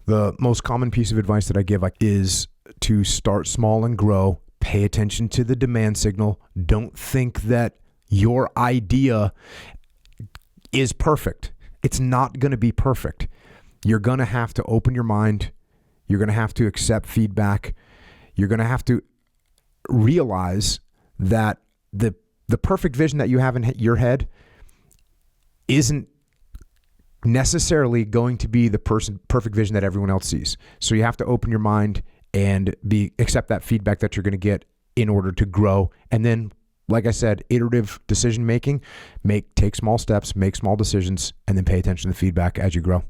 The most common piece of advice that I give is to start small and grow. Pay attention to the demand signal. Don't think that your idea is perfect. It's not going to be perfect. You're going to have to open your mind. You're going to have to accept feedback. You're going to have to realize that the perfect vision that you have in your head isn't necessarily going to be the perfect vision that everyone else sees. So you have to open your mind and accept that feedback that you're going to get in order to grow. And then, like I said, iterative decision making, take small steps, make small decisions, and then pay attention to the feedback as you grow.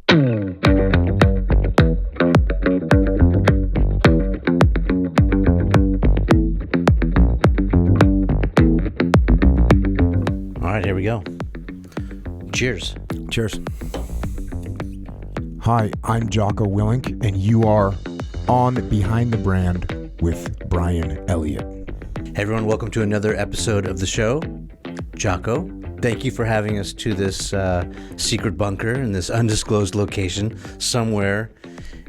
All right, here we go. Cheers. Cheers. Hi, I'm Jocko Willink, and you are on Behind the Brand with Brian Elliott. Hey everyone, welcome to another episode of the show. Jocko, thank you for having us to this secret bunker in this undisclosed location somewhere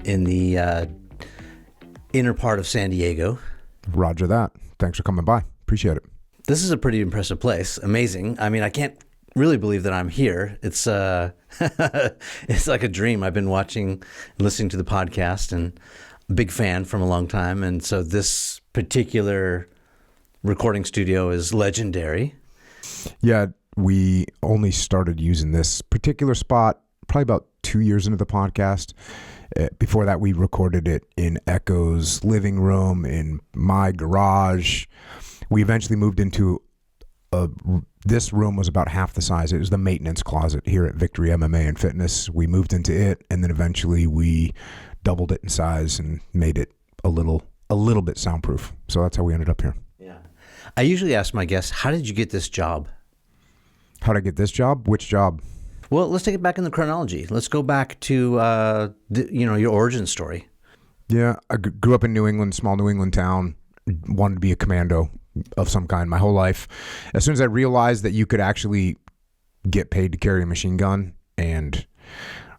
in the inner part of San Diego. Roger that. Thanks for coming by. Appreciate it. This is a pretty impressive place. Amazing. I mean, I can't really believe that I'm here. It's it's like a dream. I've been watching and listening to the podcast and a big fan from a long time. And so this particular recording studio is legendary. Yeah, we only started using this particular spot probably about 2 years into the podcast. Before that, we recorded it in Echo's living room, in my garage. We eventually moved into this room was about half the size. It was the maintenance closet here at Victory MMA and Fitness. We moved into it, and then eventually we doubled it in size and made it a little bit soundproof. So that's how we ended up here. Yeah. I usually ask my guests, how did you get this job? How did I get this job? Which job? Well, let's take it back in the chronology. Let's go back to your origin story. Yeah, I grew up in New England, small New England town. Wanted to be a commando of some kind my whole life. As soon as I realized that you could actually get paid to carry a machine gun and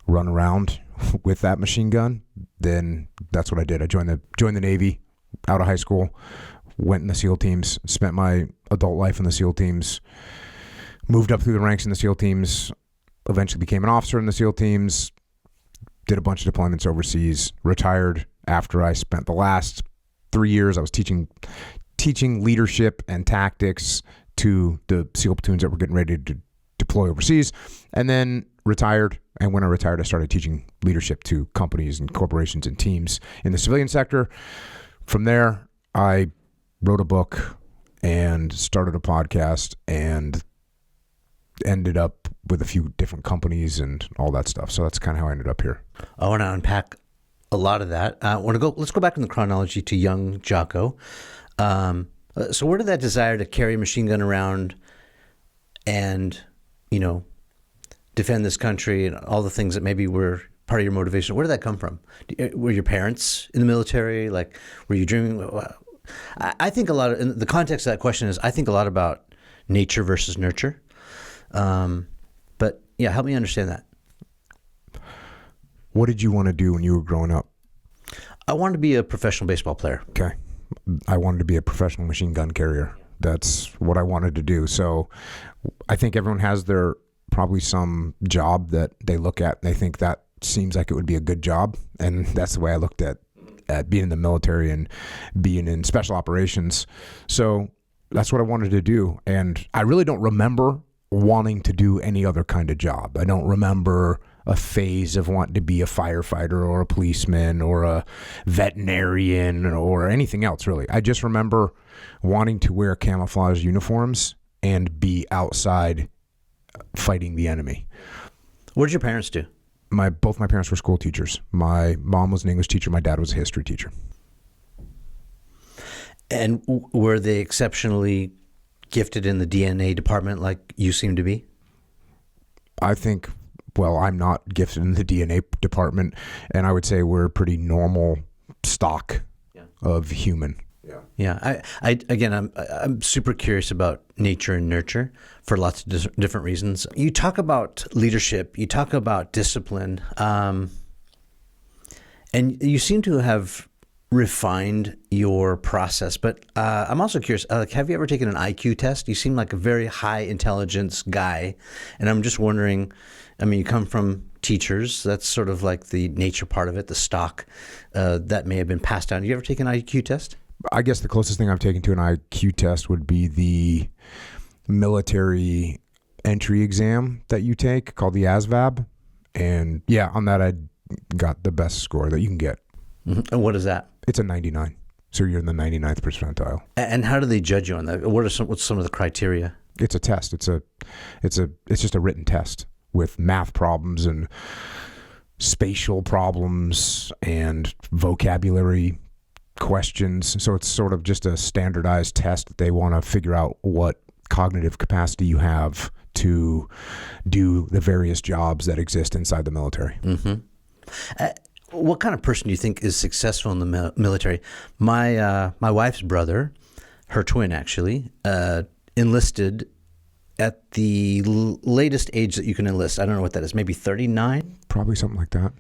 run around with that machine gun, then that's what I did. I joined the Navy out of high school, went in the SEAL teams, spent my adult life in the SEAL teams, moved up through the ranks in the SEAL teams, eventually became an officer in the SEAL teams, did a bunch of deployments overseas, retired after I spent the last 3 years. I was teaching leadership and tactics to the SEAL platoons that were getting ready to deploy overseas, and then retired. And when I retired, I started teaching leadership to companies and corporations and teams in the civilian sector. From there, I wrote a book and started a podcast and ended up with a few different companies and all that stuff. So that's kind of how I ended up here. I want to unpack a lot of that. Let's go back in the chronology to young Jocko. So where did that desire to carry a machine gun around and, defend this country and all the things that maybe were part of your motivation, where did that come from? Were your parents in the military? Like, were you dreaming? I think a lot of, in the context of that question is, I think a lot about nature versus nurture. But yeah, help me understand that. What did you want to do when you were growing up? I wanted to be a professional baseball player. Okay. I wanted to be a professional machine gun carrier. That's what I wanted to do. So I think everyone has probably some job that they look at and they think that seems like it would be a good job. And that's the way I looked at being in the military and being in special operations. So that's what I wanted to do. And I really don't remember wanting to do any other kind of job. I don't remember a phase of wanting to be a firefighter or a policeman or a veterinarian or anything else, really. I just remember wanting to wear camouflage uniforms and be outside fighting the enemy. What did your parents do? Both my parents were school teachers. My mom was an English teacher. My dad was a history teacher. And were they exceptionally gifted in the DNA department like you seem to be? I think, well, I'm not gifted in the DNA department, and I would say we're a pretty normal stock of human. Yeah. I'm super curious about nature and nurture for lots of different reasons. You talk about leadership, you talk about discipline, And you seem to have refined your process, but I'm also curious, have you ever taken an IQ test? You seem like a very high intelligence guy, and I'm just wondering, I mean, you come from teachers, that's sort of like the nature part of it, the stock that may have been passed down. You ever take an IQ test? I guess the closest thing I've taken to an IQ test would be the military entry exam that you take called the ASVAB. And yeah, on that I got the best score that you can get. Mm-hmm. And what is that? It's a 99. So you're in the 99th percentile. And how do they judge you on that? What's some of the criteria? It's a test. It's just a written test with math problems and spatial problems and vocabulary questions. So it's sort of just a standardized test that they want to figure out what cognitive capacity you have to do the various jobs that exist inside the military. Mm-hmm. What kind of person do you think is successful in the military? My wife's brother, her twin actually, enlisted at the latest age that you can enlist. I don't know what that is. Maybe 39? Probably something like that.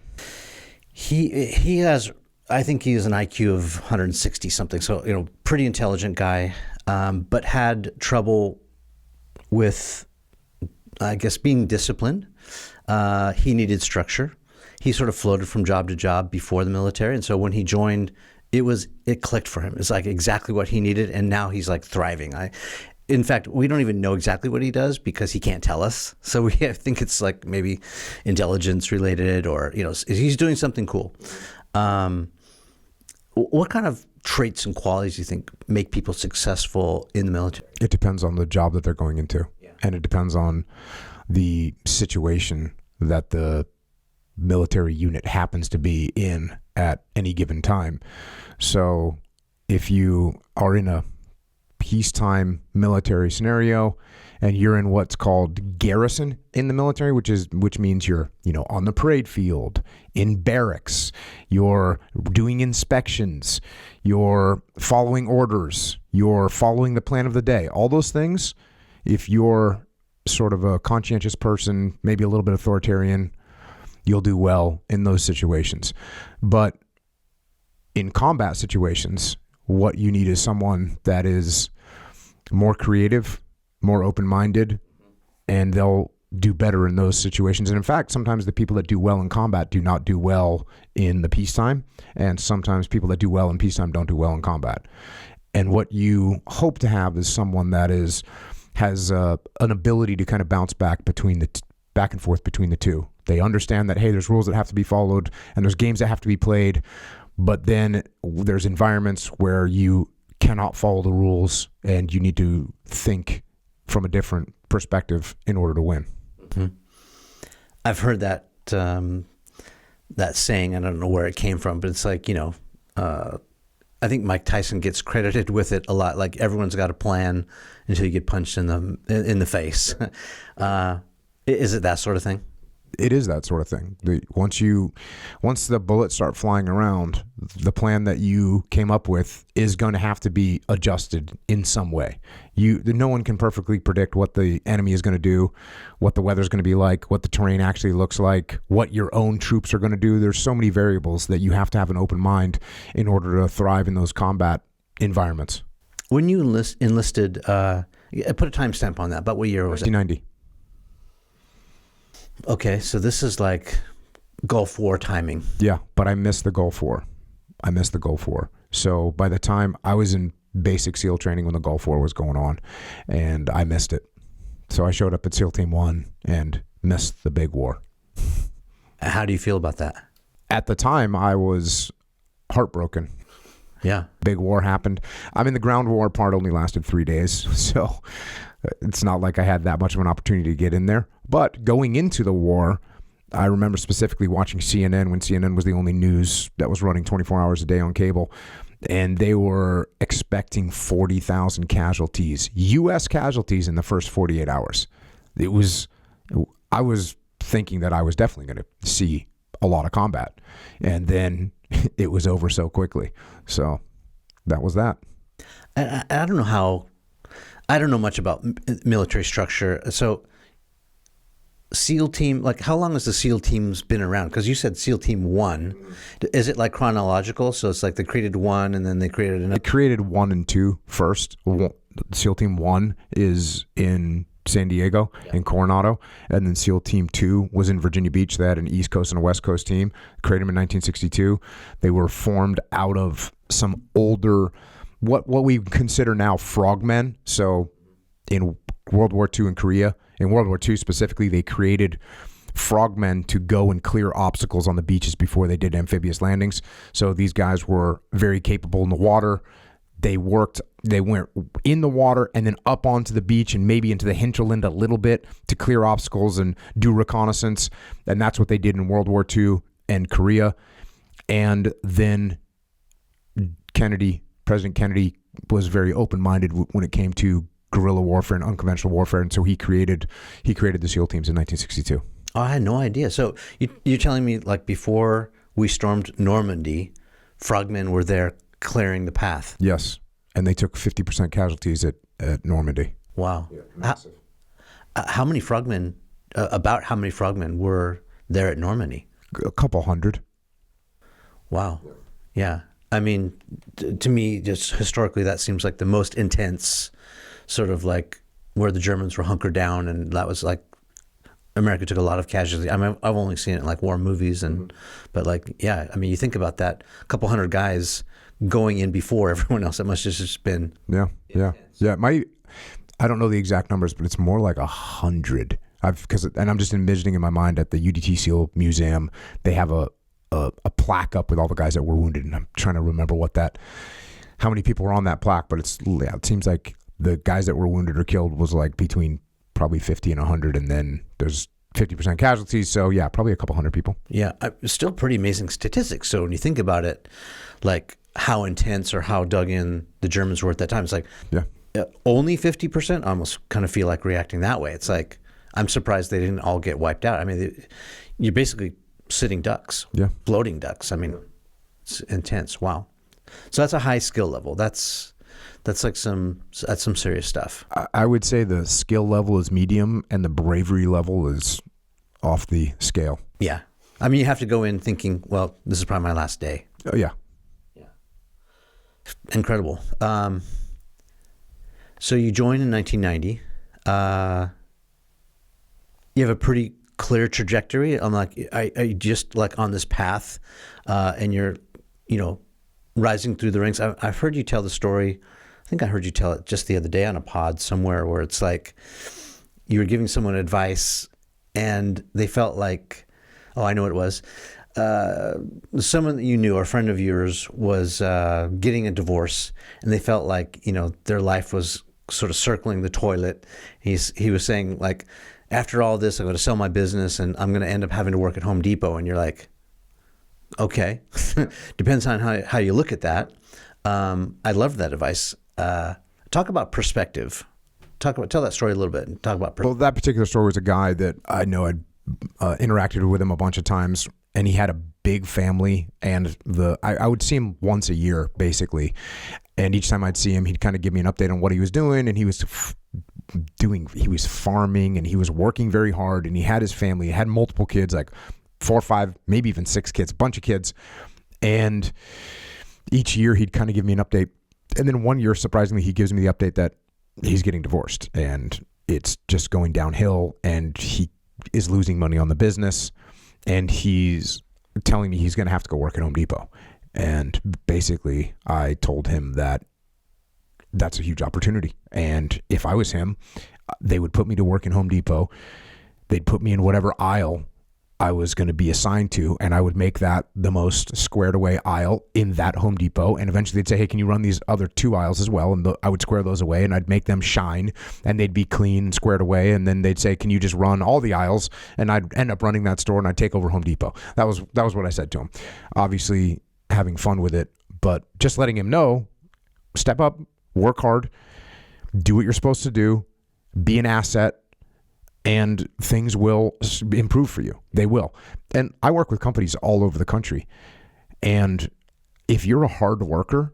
He has, I think he has an IQ of 160 something. So, pretty intelligent guy, but had trouble with, I guess, being disciplined. He needed structure. He sort of floated from job to job before the military. And so when he joined, it clicked for him. It's like exactly what he needed. And now he's like thriving. In fact, we don't even know exactly what he does because he can't tell us. So I think it's like maybe intelligence related or, he's doing something cool. What kind of traits and qualities do you think make people successful in the military? It depends on the job that they're going into. Yeah. And it depends on the situation that the military unit happens to be in at any given time. So if you are in a peacetime military scenario and you're in what's called garrison in the military, which means you're, on the parade field, in barracks, you're doing inspections, you're following orders, you're following the plan of the day, all those things. If you're sort of a conscientious person, maybe a little bit authoritarian, you'll do well in those situations. But in combat situations, what you need is someone that is more creative, more open-minded, and they'll do better in those situations. And in fact, sometimes the people that do well in combat do not do well in the peacetime, and sometimes people that do well in peacetime don't do well in combat. And what you hope to have is someone that has an ability to kind of bounce back back and forth between the two. They understand that, hey, there's rules that have to be followed and there's games that have to be played, but then there's environments where you cannot follow the rules and you need to think from a different perspective in order to win. Mm-hmm. I've heard that saying. I don't know where it came from, but it's like, I think Mike Tyson gets credited with it a lot. Like everyone's got a plan until you get punched in the face. Is it that sort of thing? It is that sort of thing. Once the bullets start flying around, the plan that you came up with is going to have to be adjusted in some way. No one can perfectly predict what the enemy is going to do, what the weather's going to be like, what the terrain actually looks like, what your own troops are going to do. There's so many variables that you have to have an open mind in order to thrive in those combat environments. When you enlisted, put a timestamp on that. About what year was it? 1990. Okay, so this is like Gulf War timing. Yeah, but I missed the Gulf War. So by the time I was in basic SEAL training when the Gulf War was going on, and I missed it. So I showed up at SEAL Team 1 and missed the big war. How do you feel about that? At the time, I was heartbroken. Yeah. Big war happened. I mean, the ground war part only lasted 3 days, so it's not like I had that much of an opportunity to get in there. But going into the war, I remember specifically watching CNN when CNN was the only news that was running 24 hours a day on cable. And they were expecting 40,000 casualties, U.S. casualties in the first 48 hours. I was thinking that I was definitely going to see a lot of combat. And then it was over so quickly. So that was that. I don't know much about military structure. So SEAL team, like how long has the SEAL teams been around? Because you said SEAL Team 1. Is it like chronological? So it's like they created 1 and then they created They another. created 1 and 2 first. SEAL Team 1 is in San Diego, in Coronado, and then SEAL Team 2 was in Virginia Beach. They had an East Coast and a West Coast team. Created them in 1962. They were formed out of some older, what we consider now frogmen. So in World War II in Korea, in World War II specifically, they created frogmen to go and clear obstacles on the beaches before they did amphibious landings. So these guys were very capable in the water. They went in the water and then up onto the beach and maybe into the hinterland a little bit to clear obstacles and do reconnaissance. And that's what they did in World War II and Korea. And then President Kennedy was very open-minded when it came to guerrilla warfare and unconventional warfare, and so he created the SEAL teams in 1962. Oh, I had no idea. So you're telling me like before we stormed Normandy, frogmen were there clearing the path. Yes, and they took 50% casualties at Normandy. Wow. Yeah, massive. How many frogmen, about how many frogmen were there at Normandy? A couple hundred. Wow. Yeah. I mean, to me, just historically, that seems like the most intense sort of like where the Germans were hunkered down, and that was like America took a lot of casualties. I mean, I've only seen it in like war movies, and but like, yeah, I mean, you think about that, a couple hundred guys going in before everyone else. It must have just been Yeah. I don't know the exact numbers, but it's more like 100. And I'm just envisioning in my mind at the UDT SEAL Museum, they have a plaque up with all the guys that were wounded, and I'm trying to remember how many people were on that plaque, but it seems like the guys that were wounded or killed was like between probably 50 and 100, and then there's 50% casualties. So yeah, probably a couple hundred people. Yeah, still pretty amazing statistics. So when you think about it, like how intense or how dug in the Germans were at that time, it's like only 50%. I almost kind of feel like reacting that way. It's like I'm surprised they didn't all get wiped out. I mean, you're basically sitting ducks, floating ducks. I mean, it's intense. Wow. So that's a high skill level. That's like some serious stuff. I would say the skill level is medium and the bravery level is off the scale. Yeah. I mean, you have to go in thinking, well, this is probably my last day. Oh, yeah. Incredible. So you joined in 1990. You have a pretty clear trajectory. I'm like, I just like on this path, and you're, rising through the ranks. I've heard you tell the story. I think I heard you tell it just the other day on a pod somewhere, where it's like you were giving someone advice and they felt like, oh, I know what it was. Someone that you knew, or a friend of yours, was getting a divorce, and they felt like, their life was sort of circling the toilet. He was saying, like, after all this, I'm going to sell my business and I'm going to end up having to work at Home Depot. And you're like, okay, depends on how you look at that. I love that advice. Talk about perspective. Tell that story a little bit and talk about Well, that particular story was a guy that I know. I'd interacted with him a bunch of times, and he had a big family, and I would see him once a year basically, and each time I'd see him, he'd kind of give me an update on what he was doing, and he was farming, and he was working very hard, and he had his family. He had multiple kids, like 4 or 5, maybe even 6 kids, a bunch of kids, and each year he'd kind of give me an update. And then one year, surprisingly, he gives me the update that he's getting divorced and it's just going downhill, and he is losing money on the business, and he's telling me he's going to have to go work at Home Depot. And basically I told him that that's a huge opportunity, and if I was him, they would put me to work in Home Depot. They'd put me in whatever aisle I was going to be assigned to, and I would make that the most squared away aisle in that Home Depot. And eventually they'd say, hey, can you run these other 2 aisles as well? And I would square those away, and I'd make them shine, and they'd be clean and squared away. And then they'd say, can you just run all the aisles? And I'd end up running that store, and I'd take over Home Depot. That was what I said to him. Obviously having fun with it, but just letting him know, step up, work hard, do what you're supposed to do, be an asset, and things will improve for you. They will. And I work with companies all over the country. And if you're a hard worker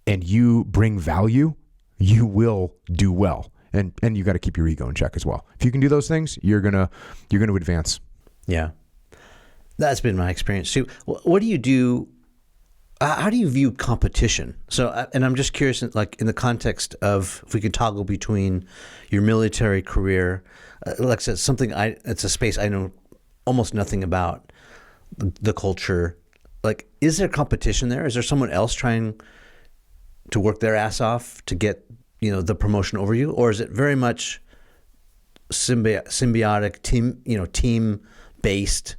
and you bring value, you will do well. and you got to keep your ego in check as well. If you can do those things, you're gonna advance. Yeah, that's been my experience too. What do you do? How do you view competition? So, and I'm just curious, like in the context of if we could toggle between your military career, like I said, it's a space I know almost nothing about, the culture. Like, is there competition there? Is there someone else trying to work their ass off to get, the promotion over you? Or is it very much symbiotic, team based?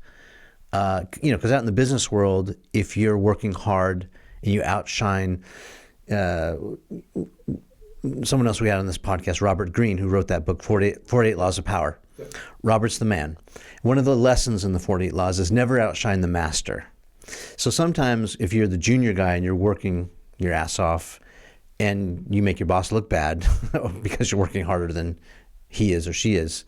Because out in the business world, if you're working hard and you outshine someone else we had on this podcast, Robert Greene, who wrote that book, 48 Laws of Power. Yep. Robert's the man. One of the lessons in the 48 Laws is never outshine the master. So sometimes if you're the junior guy and you're working your ass off and you make your boss look bad because you're working harder than he is or she is,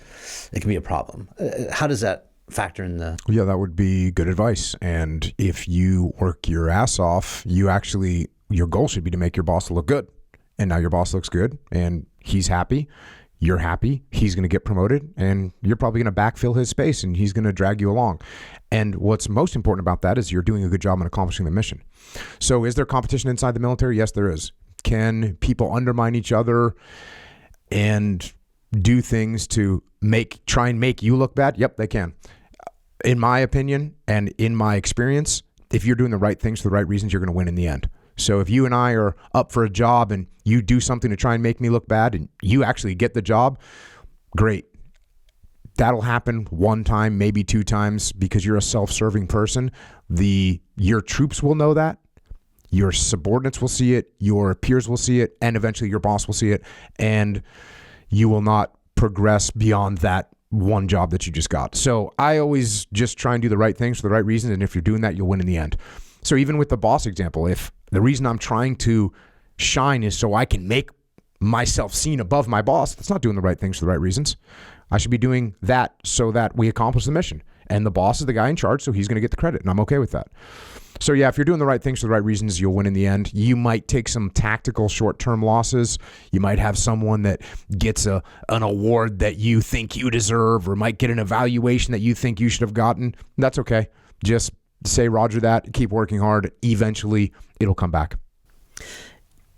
it can be a problem. How does that factor in the... Yeah, that would be good advice. And if you work your ass off, your goal should be to make your boss look good. And now your boss looks good and he's happy. You're happy. He's going to get promoted and you're probably going to backfill his space and he's going to drag you along. And what's most important about that is you're doing a good job in accomplishing the mission. So is there competition inside the military? Yes, there is. Can people undermine each other and do things to try and make you look bad? Yep, they can. In my opinion and in my experience, if you're doing the right things for the right reasons, you're going to win in the end. So if you and I are up for a job and you do something to try and make me look bad and you actually get the job, great. That'll happen one time, maybe two times, because you're a self-serving person. Your troops will know that. Your subordinates will see it. Your peers will see it. And eventually your boss will see it. And you will not progress beyond that one job that you just got. So I always just try and do the right things for the right reasons. And if you're doing that, you'll win in the end. So even with the boss example, if the reason I'm trying to shine is so I can make myself seen above my boss, that's not doing the right things for the right reasons. I should be doing that so that we accomplish the mission. And the boss is the guy in charge, so he's going to get the credit, and I'm okay with that. So yeah, if you're doing the right things for the right reasons, you'll win in the end. You might take some tactical short-term losses. You might have someone that gets an award that you think you deserve, or might get an evaluation that you think you should have gotten. That's okay. Just say roger that, keep working hard. Eventually, it'll come back.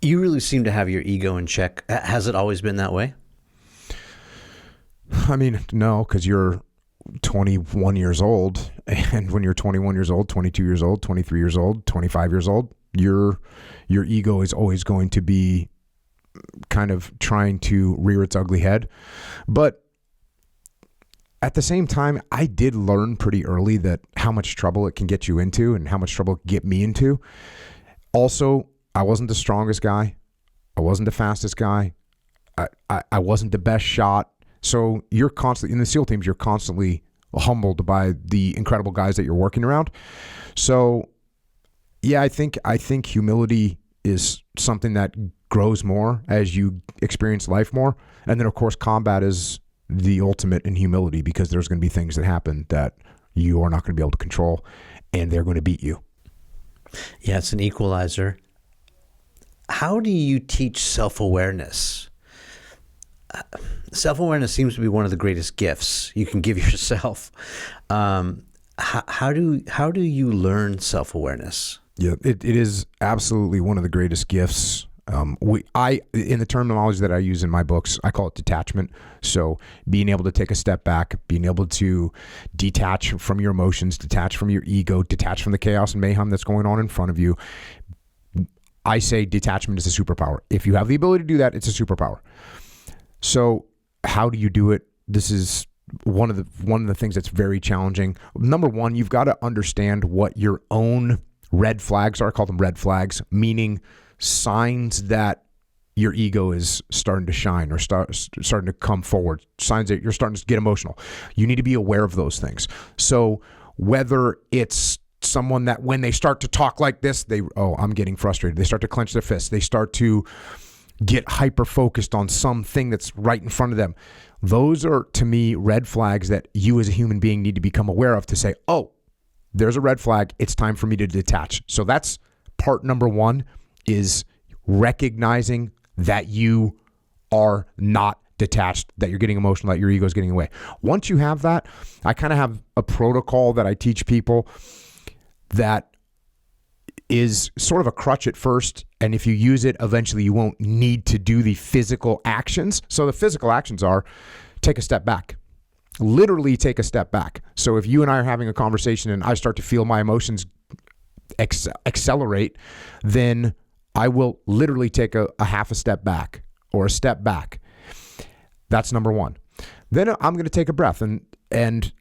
You really seem to have your ego in check. Has it always been that way? I mean, no, because you're 21 years old, and when you're 21 years old, 22 years old, 23 years old, 25 years old, your ego is always going to be kind of trying to rear its ugly head. But at the same time, I did learn pretty early that how much trouble it can get you into and how much trouble it can get me into. Also, I wasn't the strongest guy. I wasn't the fastest guy. I wasn't the best shot. So you're constantly, in the SEAL teams, you're constantly humbled by the incredible guys that you're working around. So yeah, I think humility is something that grows more as you experience life more. And then of course, combat is the ultimate in humility, because there's going to be things that happen that you are not going to be able to control, and they're going to beat you. Yeah, it's an equalizer. How do you teach self-awareness? Self-awareness seems to be one of the greatest gifts you can give yourself. How do you learn self-awareness? Yeah, it is absolutely one of the greatest gifts. In the terminology that I use in my books, I call it detachment. So being able to take a step back, being able to detach from your emotions, detach from your ego, detach from the chaos and mayhem that's going on in front of you. I say detachment is a superpower. If you have the ability to do that, it's a superpower. So how do you do it? This is one of the things that's very challenging. Number one, you've got to understand what your own red flags are. I call them red flags, meaning signs that your ego is starting to shine or starting to come forward, signs that you're starting to get emotional. You need to be aware of those things. So whether it's someone that when they start to talk like this, I'm getting frustrated. They start to clench their fists. They start to get hyper-focused on something that's right in front of them. Those are, to me, red flags that you as a human being need to become aware of to say, oh, there's a red flag. It's time for me to detach. So that's part number one, is recognizing that you are not detached, that you're getting emotional, that your ego is getting away. Once you have that, I kind of have a protocol that I teach people that is sort of a crutch at first, and if you use it, eventually you won't need to do the physical actions. So the physical actions are take a step back. Literally take a step back. So if you and I are having a conversation and I start to feel my emotions accelerate, then I will literally take a half a step back or a step back. That's number one. Then I'm going to take a breath. And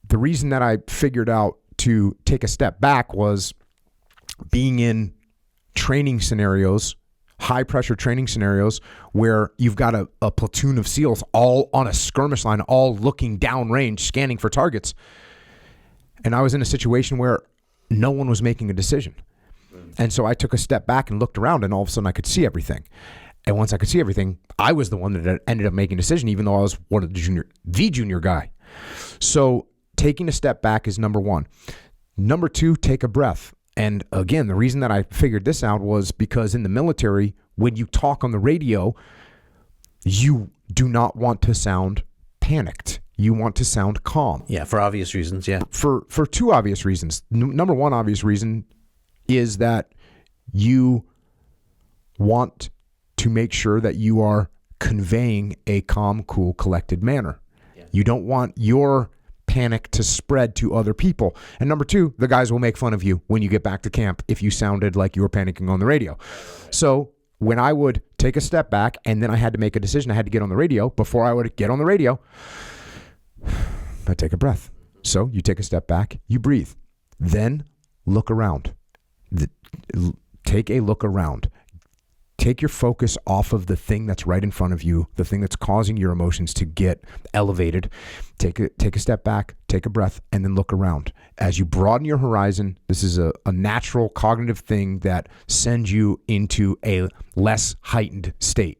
the reason that I figured out to take a step back was being in training scenarios, high pressure training scenarios, where you've got a platoon of SEALs all on a skirmish line, all looking downrange, scanning for targets. And I was in a situation where no one was making a decision. And so I took a step back and looked around, and all of a sudden I could see everything. And once I could see everything, I was the one that ended up making a decision, even though I was one of the junior guy. So taking a step back is number one. Number two, take a breath. And again, the reason that I figured this out was because in the military, when you talk on the radio, you do not want to sound panicked. You want to sound calm. Yeah, for obvious reasons, yeah. For two obvious reasons. Number one obvious reason is that you want to make sure that you are conveying a calm, cool, collected manner. Yeah. You don't want your panic to spread to other people. And number two, the guys will make fun of you when you get back to camp if you sounded like you were panicking on the radio. Right. So when I would take a step back and then I had to make a decision, I had to get on the radio. Before I would get on the radio, I take a breath. So you take a step back, you breathe, then look around. Take a look around. Take your focus off of the thing that's right in front of you, the thing that's causing your emotions to get elevated. Take a step back, take a breath, and then look around. As you broaden your horizon, this is a natural cognitive thing that sends you into a less heightened state.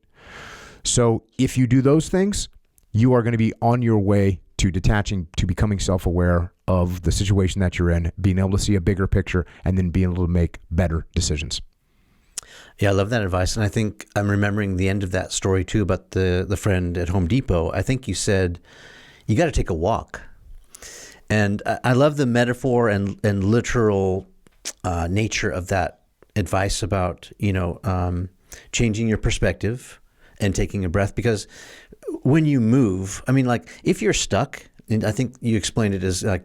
So if you do those things, you are going to be on your way to detaching, to becoming self-aware of the situation that you're in, being able to see a bigger picture, and then being able to make better decisions. Yeah, I love that advice. And I think I'm remembering the end of that story too about the friend at Home Depot. I think you said, you got to take a walk. And I love the metaphor and literal nature of that advice about, changing your perspective and taking a breath. Because when you move, I mean, like if you're stuck, and I think you explained it as like,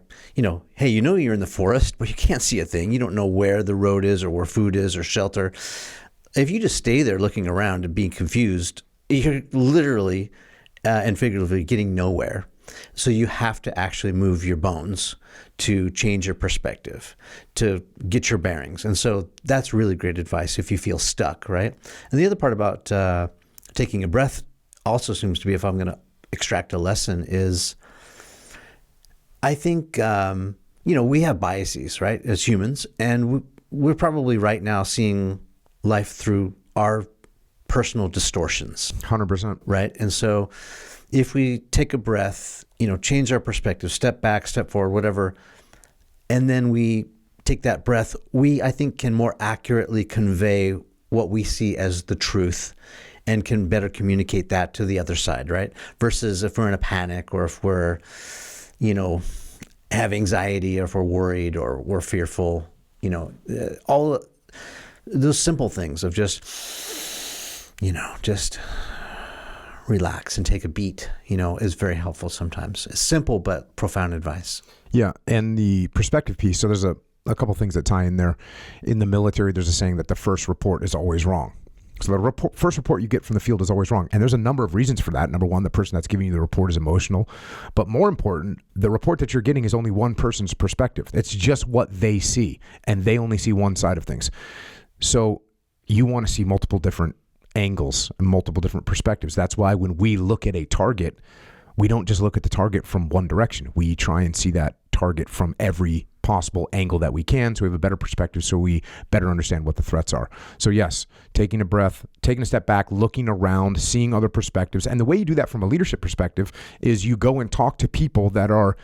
hey, you're in the forest, but you can't see a thing. You don't know where the road is or where food is or shelter. If you just stay there looking around and being confused, you're literally and figuratively getting nowhere. So you have to actually move your bones to change your perspective, to get your bearings. And so that's really great advice if you feel stuck, right? And the other part about taking a breath also seems to be, if I'm going to extract a lesson, is I think, we have biases, right, as humans, and we're probably right now seeing life through our personal distortions. 100%. Right? And so if we take a breath, change our perspective, step back, step forward, whatever, and then we take that breath, we, I think, can more accurately convey what we see as the truth and can better communicate that to the other side, right? Versus if we're in a panic or if we're, have anxiety or if we're worried or we're fearful, all those simple things of just relax and take a beat, is very helpful sometimes. It's simple but profound advice. Yeah, and the perspective piece, so there's a couple things that tie in there. In the military, there's a saying that the first report is always wrong. So the first report you get from the field is always wrong. And there's a number of reasons for that. Number one, the person that's giving you the report is emotional. But more important, the report that you're getting is only one person's perspective. It's just what they see, and they only see one side of things. So you want to see multiple different angles and multiple different perspectives. That's why when we look at a target, we don't just look at the target from one direction. We try and see that target from every possible angle that we can, so we have a better perspective, so we better understand what the threats are. So yes, taking a breath, taking a step back, looking around, seeing other perspectives. And the way you do that from a leadership perspective is you go and talk to people that are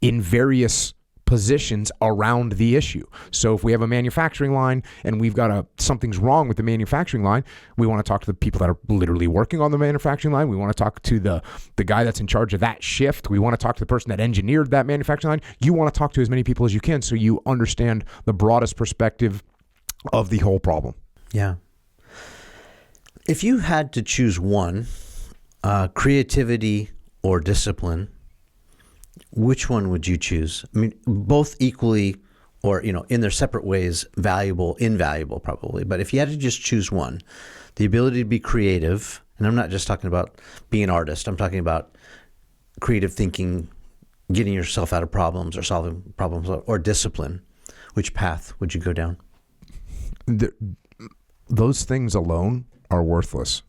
in various positions around the issue. So if we have a manufacturing line and we've got something's wrong with the manufacturing line, we want to talk to the people that are literally working on the manufacturing line. We want to talk to the guy that's in charge of that shift. We want to talk to the person that engineered that manufacturing line. You want to talk to as many people as you can so you understand the broadest perspective of the whole problem. Yeah. If you had to choose one, creativity or discipline, which one would you choose? I mean, both equally or, in their separate ways, valuable, invaluable probably. But if you had to just choose one, the ability to be creative, and I'm not just talking about being an artist, I'm talking about creative thinking, getting yourself out of problems or solving problems, or discipline, which path would you go down? Those things alone are worthless.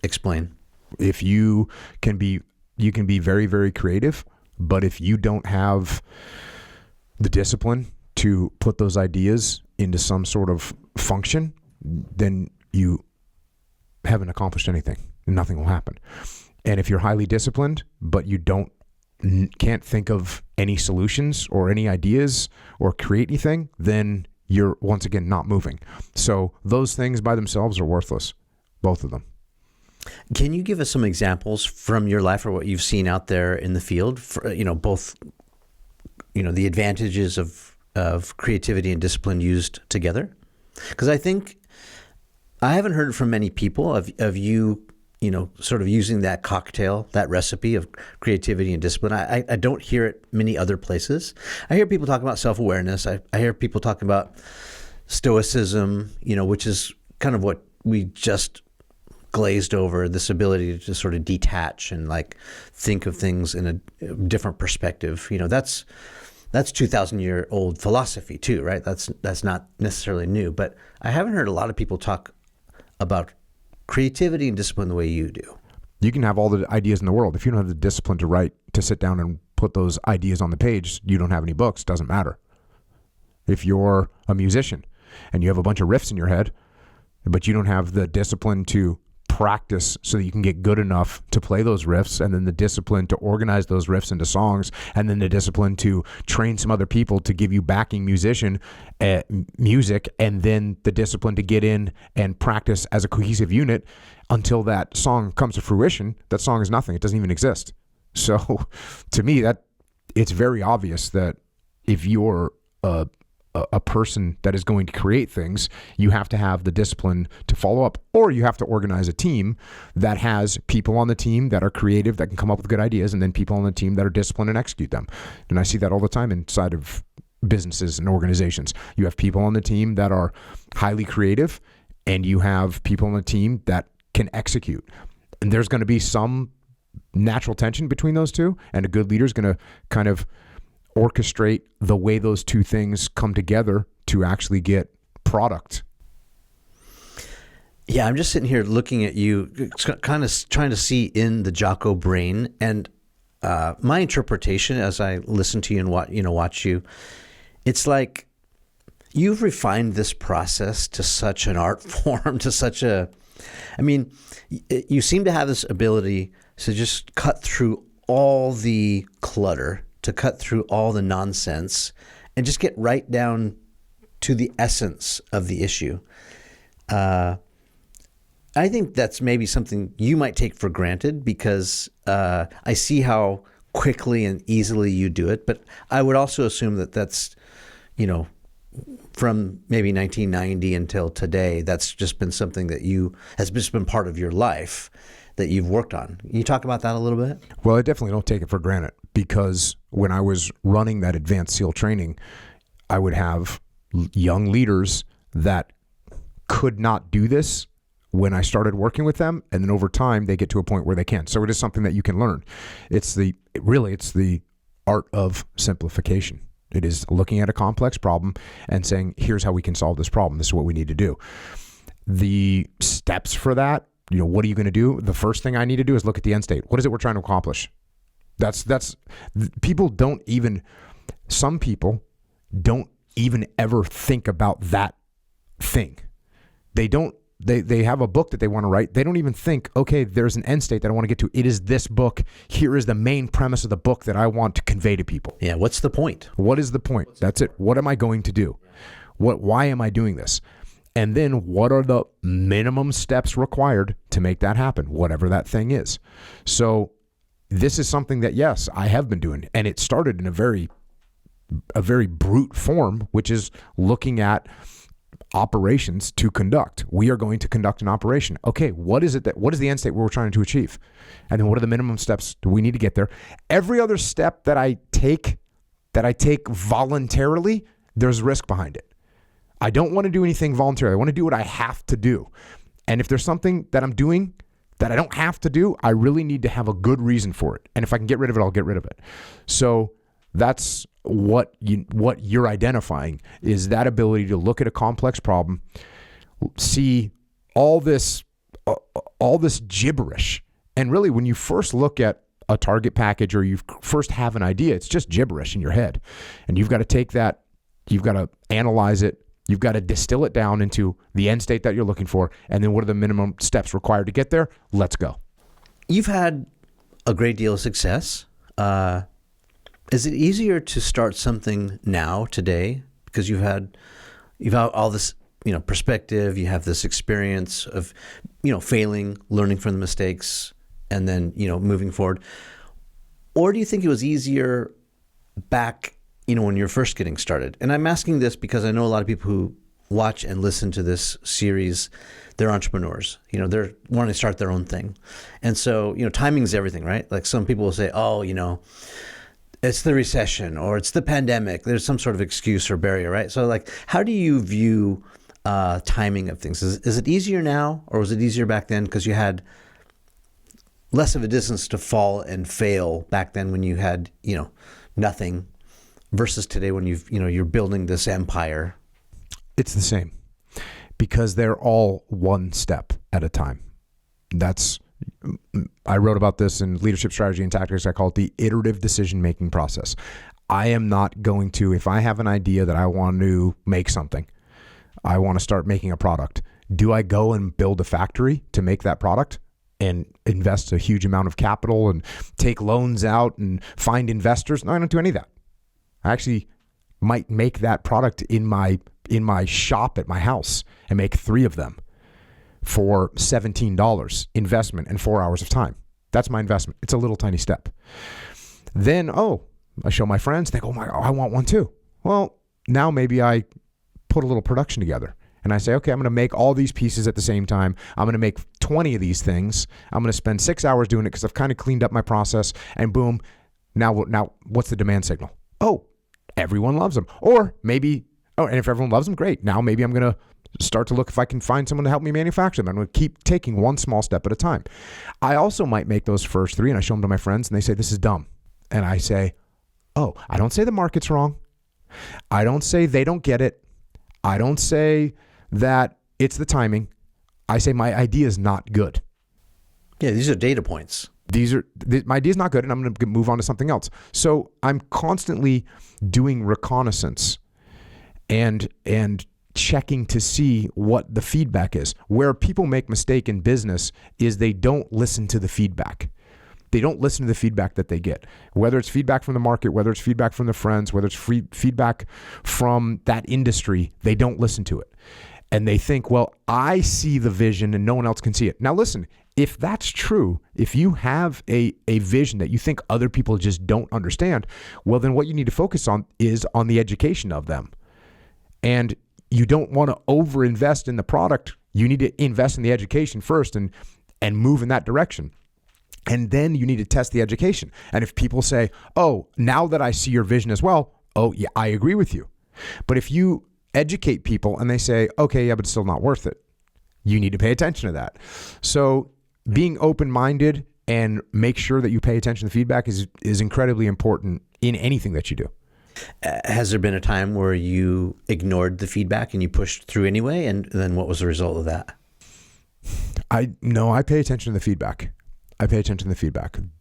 Explain. If you can be very, very creative, but if you don't have the discipline to put those ideas into some sort of function, then you haven't accomplished anything. Nothing will happen. And if you're highly disciplined, but you can't think of any solutions or any ideas or create anything, then you're once again not moving. So those things by themselves are worthless, both of them. Can you give us some examples from your life or what you've seen out there in the field for, both, the advantages of creativity and discipline used together? Because I think I haven't heard from many people of you, sort of using that cocktail, that recipe of creativity and discipline. I don't hear it many other places. I hear people talk about self-awareness. I hear people talking about stoicism, which is kind of what we just glazed over, this ability to sort of detach and think of things in a different perspective. That's 2,000-year-old philosophy too, right? That's not necessarily new, but I haven't heard a lot of people talk about creativity and discipline the way you do. You can have all the ideas in the world. If you don't have the discipline to sit down and put those ideas on the page, you don't have any books. Doesn't matter. If you're a musician and you have a bunch of riffs in your head, but you don't have the discipline to practice so that you can get good enough to play those riffs, and then the discipline to organize those riffs into songs, and then the discipline to train some other people to give you backing music, and then the discipline to get in and practice as a cohesive unit until that song comes to fruition, that song is nothing. It doesn't even exist. So to me, that it's very obvious that if you're a person that is going to create things, you have to have the discipline to follow up, or you have to organize a team that has people on the team that are creative, that can come up with good ideas, and then people on the team that are disciplined and execute them. And I see that all the time inside of businesses and organizations. You have people on the team that are highly creative, and you have people on the team that can execute. And there's going to be some natural tension between those two, and a good leader is going to kind of orchestrate the way those two things come together to actually get product. Yeah, I'm just sitting here looking at you, kind of trying to see in the Jocko brain, and my interpretation as I listen to you and watch you, it's like you've refined this process to such an art form, you seem to have this ability to just cut through all the clutter, to cut through all the nonsense and just get right down to the essence of the issue. I think that's maybe something you might take for granted because I see how quickly and easily you do it. But I would also assume that that's, from maybe 1990 until today, that's just been something that has just been part of your life that you've worked on. Can you talk about that a little bit? Well, I definitely don't take it for granted, because when I was running that advanced SEAL training, I would have young leaders that could not do this when I started working with them, and then over time they get to a point where they can. So it is something that you can learn. It's the art of simplification. It is looking at a complex problem and saying, here's how we can solve this problem. This is what we need to do. The steps for that, what are you going to do? The first thing I need to do is look at the end state. What is it we're trying to accomplish? Some people don't even ever think about that thing. They don't they have a book that they want to write. They don't even think, okay, there's an end state that I want to get to. It is this book. Here is the main premise of the book that I want to convey to people. Yeah. What's the point? What is the point? That's it. What am I going to do? Why am I doing this? And then what are the minimum steps required to make that happen, whatever that thing is? So this is something that, yes, I have been doing. And it started in a very brute form, which is looking at operations to conduct. We are going to conduct an operation. Okay, what is the end state we're trying to achieve? And then what are the minimum steps do we need to get there? Every other step that I take voluntarily, there's risk behind it. I don't want to do anything voluntarily. I want to do what I have to do. And if there's something that I'm doing that I don't have to do, I really need to have a good reason for it. And if I can get rid of it, I'll get rid of it. So that's what you're identifying, is that ability to look at a complex problem, see all this gibberish. And really, when you first look at a target package or you first have an idea, it's just gibberish in your head. And you've got to take that, you've got to analyze it, you've got to distill it down into the end state that you're looking for, and then what are the minimum steps required to get there? Let's go. You've had a great deal of success. Is it easier to start something now, today, because you've had all this, perspective, you have this experience of, failing, learning from the mistakes, and then, moving forward? Or do you think it was easier back, when you're first getting started? And I'm asking this because I know a lot of people who watch and listen to this series, they're entrepreneurs. They're wanting to start their own thing. And so, timing is everything, right? Like some people will say, oh, it's the recession or it's the pandemic. There's some sort of excuse or barrier, right? So like, how do you view timing of things? Is it easier now, or was it easier back then because you had less of a distance to fall and fail back then when you had, nothing, versus today when you're building this empire? It's the same, because they're all one step at a time. I wrote about this in Leadership Strategy and Tactics. I call it the iterative decision-making process. I am not going to, if I have an idea that I want to make something, I want to start making a product, do I go and build a factory to make that product and invest a huge amount of capital and take loans out and find investors? No, I don't do any of that. I actually might make that product in my shop at my house and make 3 of them for $17 investment and 4 hours of time. That's my investment. It's a little tiny step. Then, I show my friends. They go, oh my God, I want one too. Well, now maybe I put a little production together and I say, okay, I'm going to make all these pieces at the same time. I'm going to make 20 of these things. I'm going to spend 6 hours doing it because I've kind of cleaned up my process, and boom. Now what's the demand signal? Oh, everyone loves them. Or maybe, and if everyone loves them, great. Now maybe I'm going to start to look if I can find someone to help me manufacture them. I'm going to keep taking one small step at a time. I also might make those first 3 and I show them to my friends and they say, this is dumb. And I say, I don't say the market's wrong. I don't say they don't get it. I don't say that it's the timing. I say my idea is not good. Yeah, these are data points. My idea is not good, and I'm going to move on to something else. So I'm constantly doing reconnaissance and checking to see what the feedback is. Where people make mistake in business is they don't listen to the feedback. They don't listen to the feedback that they get, whether it's feedback from the market, whether it's feedback from their friends, whether it's feedback from that industry. They don't listen to it. And they think, well, I see the vision and no one else can see it. Now, listen, if that's true, if you have a vision that you think other people just don't understand, well, then what you need to focus on is on the education of them. And you don't want to overinvest in the product. You need to invest in the education first and move in that direction. And then you need to test the education. And if people say, now that I see your vision as well, yeah, I agree with you. But if you educate people and they say, okay, yeah, but it's still not worth it, you need to pay attention to that. So being open-minded and make sure that you pay attention to feedback is incredibly important in anything that you do. Has there been a time where you ignored the feedback and you pushed through anyway? And then what was the result of that? I pay attention to the feedback.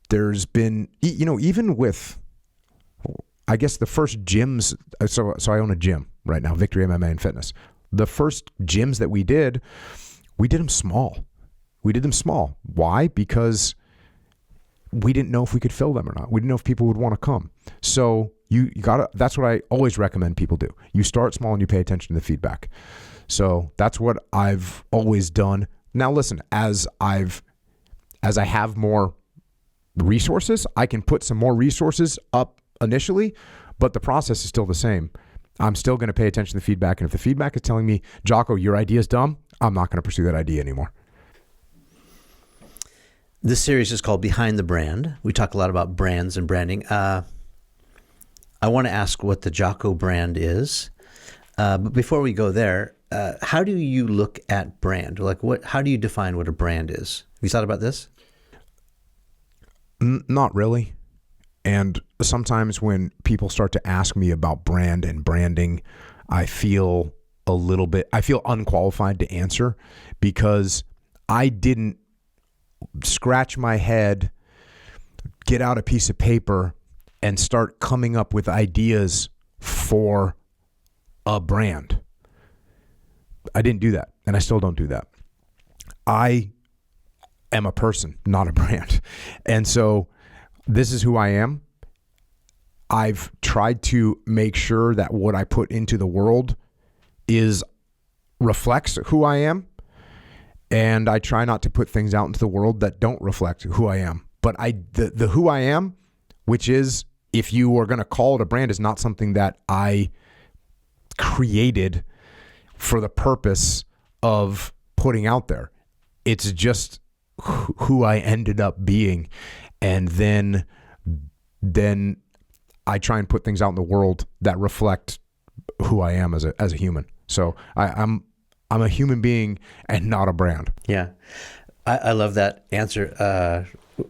There's been, even with, I guess the first gyms, so I own a gym right now, Victory MMA and Fitness. The first gyms that we did we did them small. We did them small. Why? Because we didn't know if we could fill them or not. We didn't know if people would want to come. So you gotta, that's what I always recommend people do. You start small and you pay attention to the feedback. So that's what I've always done. Now listen, as I have more resources, I can put some more resources up initially, but the process is still the same. I'm still going to pay attention to the feedback. And if the feedback is telling me, Jocko, your idea is dumb, I'm not going to pursue that idea anymore. This series is called Behind the Brand. We talk a lot about brands and branding. I want to ask what the Jocko brand is. But before we go there, how do you look at brand? Like, how do you define what a brand is? Have you thought about this? Not really. And sometimes when people start to ask me about brand and branding, I feel unqualified to answer, because I didn't scratch my head, get out a piece of paper, and start coming up with ideas for a brand. I didn't do that, and I still don't do that. I am a person, not a brand. And so this is who I am. I've tried to make sure that what I put into the world reflects who I am. And I try not to put things out into the world that don't reflect who I am. But the who I am, which is, if you are going to call it a brand, is not something that I created for the purpose of putting out there. It's just who I ended up being. And then I try and put things out in the world that reflect who I am as a human. So I'm a human being and not a brand. Yeah. I love that answer.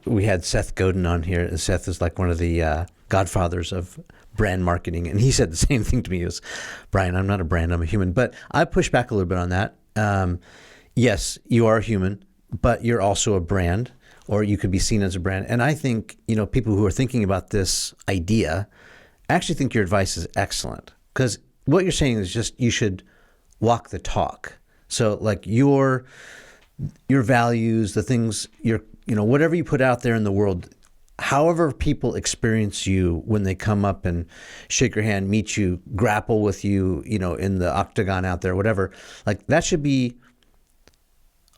We had Seth Godin on here, and Seth is like one of the godfathers of brand marketing. And he said the same thing to me. He goes, Brian, I'm not a brand, I'm a human. But I push back a little bit on that. Yes, you are a human, but you're also a brand, or you could be seen as a brand. And I think, people who are thinking about this idea, I actually think your advice is excellent, because what you're saying is just, you should walk the talk. So like your values, the things whatever you put out there in the world, however people experience you when they come up and shake your hand, meet you, grapple with you, in the octagon out there, whatever, like that should be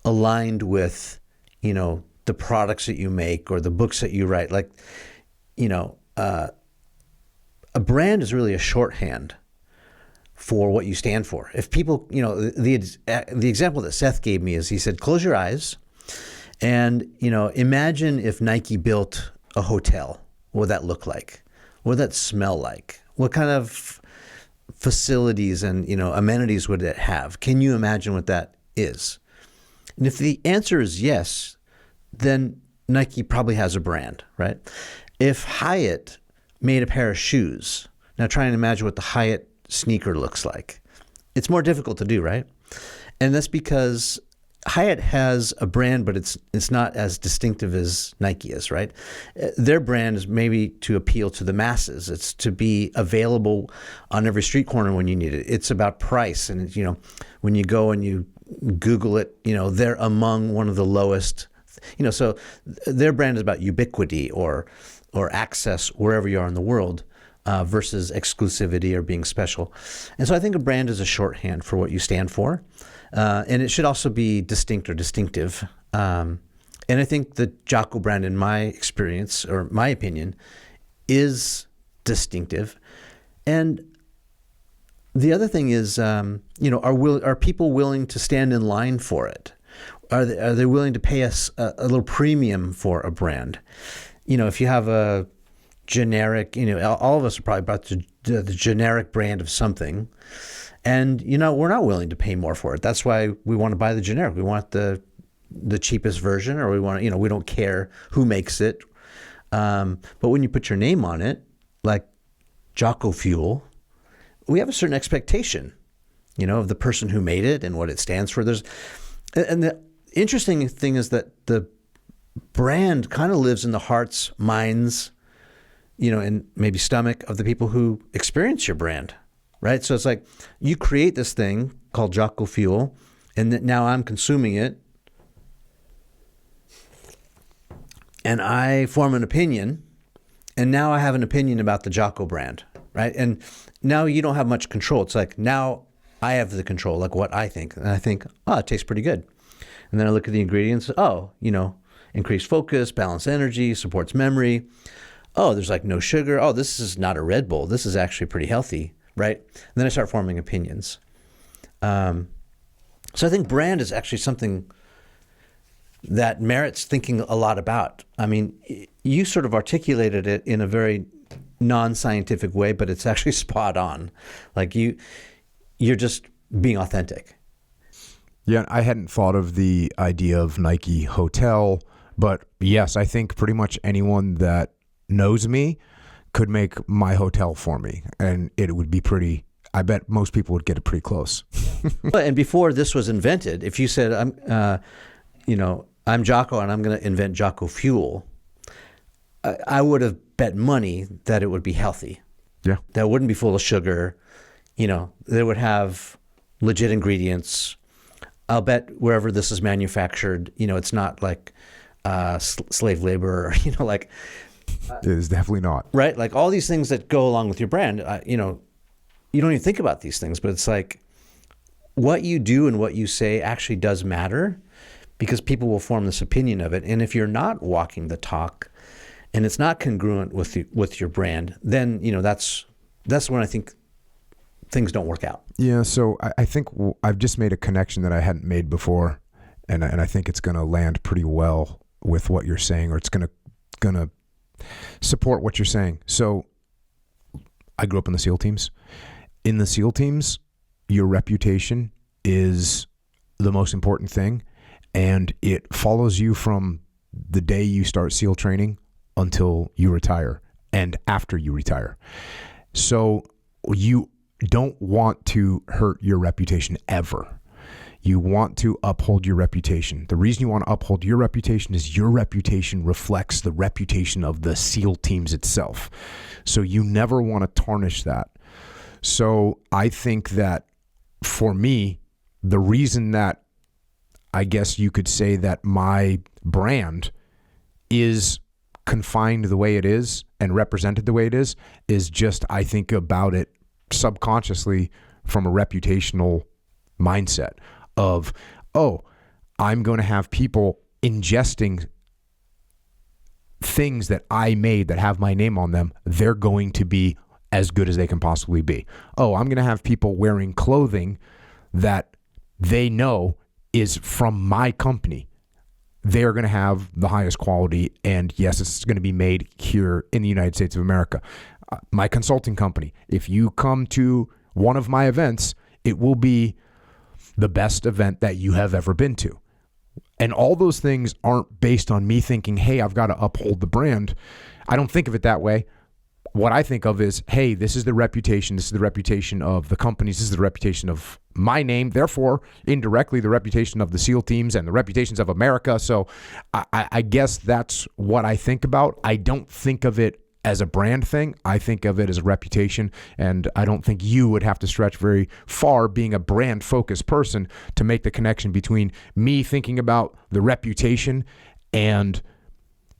aligned with, the products that you make or the books that you write. Like, a brand is really a shorthand for what you stand for. If people, the example that Seth gave me is, he said, close your eyes and, imagine if Nike built a hotel. What would that look like? What would that smell like? What kind of facilities and, amenities would it have? Can you imagine what that is? And if the answer is yes, then Nike probably has a brand, right? If Hyatt made a pair of shoes, now try and imagine what the Hyatt sneaker looks like. It's more difficult to do, right? And that's because Hyatt has a brand, but it's not as distinctive as Nike is, right? Their brand is maybe to appeal to the masses. It's to be available on every street corner when you need it. It's about price. And, when you go and you Google it, they're among one of the lowest, so their brand is about ubiquity or access wherever you are in the world. Versus exclusivity or being special. And so I think a brand is a shorthand for what you stand for. And it should also be distinct or distinctive. And I think the Jocko brand, in my experience or my opinion, is distinctive. And the other thing is, are people willing to stand in line for it? Are they willing to pay us a little premium for a brand? If you have a generic, all of us are probably about the generic brand of something. And, we're not willing to pay more for it. That's why we want to buy the generic. We want the cheapest version, or we want, we don't care who makes it. But when you put your name on it, like Jocko Fuel, we have a certain expectation, of the person who made it and what it stands for. And the interesting thing is that the brand kind of lives in the hearts, minds, and maybe stomach of the people who experience your brand, right? So it's like you create this thing called Jocko Fuel, And now I'm consuming it, and I form an opinion, and now I have an opinion about the Jocko brand, right? And now you don't have much control. It's like now I have the control, like what I think. And I think, oh, it tastes pretty good. And then I look at the ingredients. Oh, increased focus, balanced energy, supports memory. Oh, there's like no sugar. Oh, this is not a Red Bull. This is actually pretty healthy, right? And then I start forming opinions. So I think brand is actually something that merits thinking a lot about. I mean, you sort of articulated it in a very non-scientific way, but it's actually spot on. Like you're just being authentic. Yeah, I hadn't thought of the idea of Nike Hotel, but yes, I think pretty much anyone that knows me could make my hotel for me, and it would be pretty. I bet most people would get it pretty close. And before this was invented, if you said, I'm Jocko and I'm going to invent Jocko Fuel, I would have bet money that it would be healthy. Yeah. That it wouldn't be full of sugar. They would have legit ingredients. I'll bet wherever this is manufactured, it's not like slave labor or, like. It is definitely not. Right? Like all these things that go along with your brand, you don't even think about these things, but it's like what you do and what you say actually does matter because people will form this opinion of it. And if you're not walking the talk and it's not congruent with your brand, then, that's when I think things don't work out. Yeah, so I think I've just made a connection that I hadn't made before, and I think it's going to land pretty well with what you're saying, or it's going to support what you're saying. So I grew up in the SEAL teams. In the SEAL teams, your reputation is the most important thing, and it follows you from the day you start SEAL training until you retire and after you retire. So you don't want to hurt your reputation ever. You want to uphold your reputation. The reason you want to uphold your reputation is your reputation reflects the reputation of the SEAL teams itself. So you never want to tarnish that. So I think that for me, the reason that I guess you could say that my brand is confined the way it is and represented the way it is just I think about it subconsciously from a reputational mindset of, oh, I'm going to have people ingesting things that I made that have my name on them. They're going to be as good as they can possibly be. Oh, I'm going to have people wearing clothing that they know is from my company. They're going to have the highest quality. And yes, it's going to be made here in the United States of America. My consulting company, if you come to one of my events, it will be the best event that you have ever been to. And all those things aren't based on me thinking, hey, I've got to uphold the brand. I don't think of it that way. What I think of is, hey, this is the reputation. This is the reputation of the companies. This is the reputation of my name. Therefore, indirectly, the reputation of the SEAL teams and the reputations of America. So I guess that's what I think about. I don't think of it as a brand thing. I think of it as a reputation, and I don't think you would have to stretch very far being a brand focused person to make the connection between me thinking about the reputation and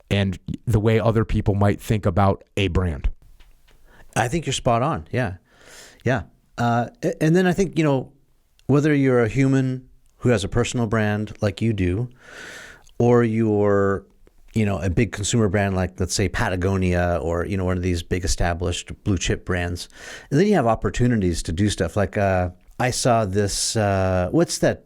the way other people might think about a brand. I think you're spot on. Yeah. And then I think, whether you're a human who has a personal brand like you do, or you're a big consumer brand like, let's say, Patagonia or, one of these big established blue chip brands. And then you have opportunities to do stuff. Like I saw this, what's that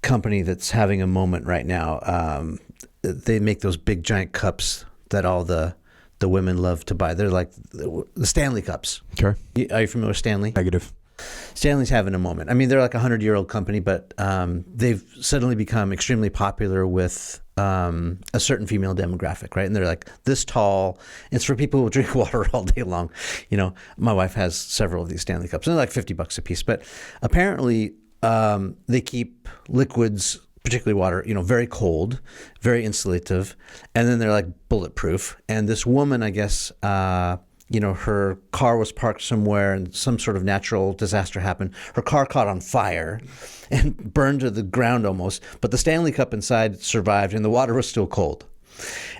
company that's having a moment right now? They make those big giant cups that all the women love to buy. They're like the Stanley cups. Okay. Are you familiar with Stanley? Negative. Stanley's having a moment. I mean, they're like a 100-year-old company, but they've suddenly become extremely popular with a certain female demographic, right? And they're like this tall. It's for people who drink water all day long. My wife has several of these Stanley cups, and they're like $50 a piece. But apparently, they keep liquids, particularly water, very cold, very insulative, and then they're like bulletproof. And this woman, I guess, her car was parked somewhere and some sort of natural disaster happened. Her car caught on fire and burned to the ground almost, but the Stanley Cup inside survived and the water was still cold.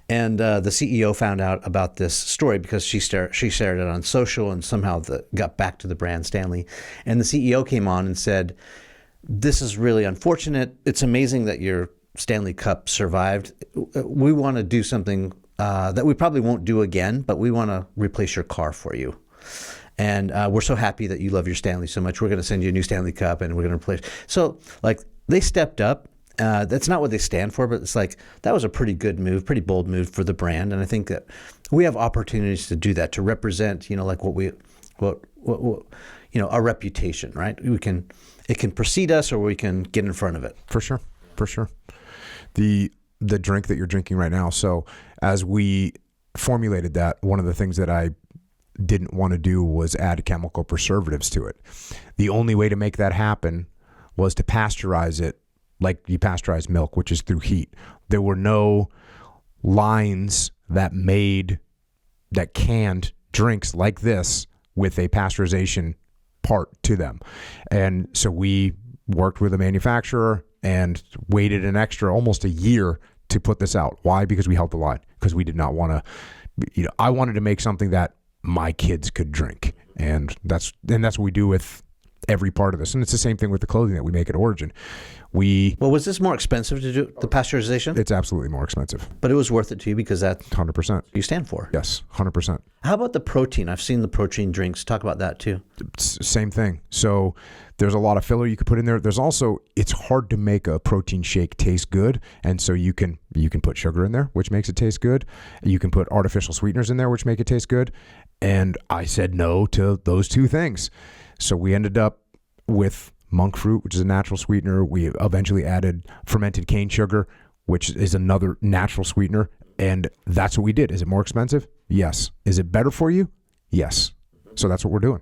And the CEO found out about this story because she shared it on social and somehow got back to the brand Stanley. And the CEO came on and said, "This is really unfortunate. It's amazing that your Stanley Cup survived. We want to do something that we probably won't do again, but we want to replace your car for you. And we're so happy that you love your Stanley so much. We're going to send you a new Stanley Cup and we're going to replace." So like they stepped up. That's not what they stand for, but it's like that was a pretty good move, pretty bold move for the brand. And I think that we have opportunities to do that, to represent, like what our reputation, right? It can precede us or we can get in front of it. For sure. The drink that you're drinking right now. So as we formulated that, one of the things that I didn't want to do was add chemical preservatives to it. The only way to make that happen was to pasteurize it like you pasteurize milk, which is through heat. There were no lines that canned drinks like this with a pasteurization part to them. And so we worked with a manufacturer and waited an extra almost a year to put this out. Why? Because we held the line. Because we did not want to, I wanted to make something that my kids could drink. And that's what we do with every part of this. And it's the same thing with the clothing that we make at Origin. Well, was this more expensive to do the pasteurization? It's absolutely more expensive. But it was worth it to you because that's 100%. You stand for. Yes, 100%. How about the protein? I've seen the protein drinks. Talk about that too. Same thing. So there's a lot of filler you could put in there. There's also, it's hard to make a protein shake taste good. And so you can put sugar in there, which makes it taste good. You can put artificial sweeteners in there, which make it taste good. And I said no to those two things. So we ended up with monk fruit, which is a natural sweetener. We eventually added fermented cane sugar, which is another natural sweetener. And that's what we did. Is it more expensive? Yes. Is it better for you? Yes. So that's what we're doing.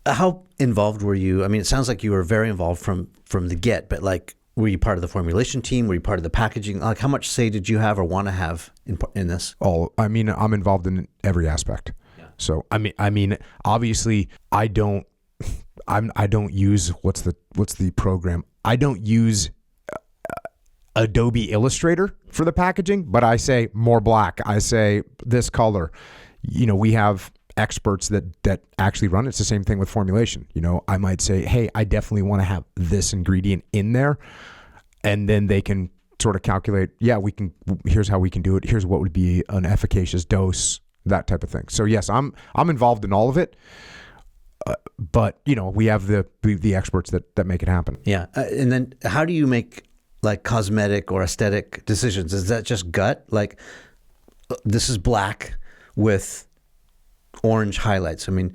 How involved were you? I mean, it sounds like you were very involved from the get, but like, were you part of the formulation team? Were you part of the packaging? Like, how much say did you have or want to have in this? I'm involved in every aspect. Yeah. So, I mean, obviously I don't use what's the program? I don't use Adobe Illustrator for the packaging, but I say more black. I say this color. We have experts that actually run it. It's the same thing with formulation. I might say, hey, I definitely want to have this ingredient in there, and then they can sort of calculate. Yeah, we can. Here's how we can do it. Here's what would be an efficacious dose. That type of thing. So yes, I'm involved in all of it. But we have the experts that make it happen. Yeah, and then how do you make like cosmetic or aesthetic decisions? Is that just gut? Like this is black with orange highlights. I mean,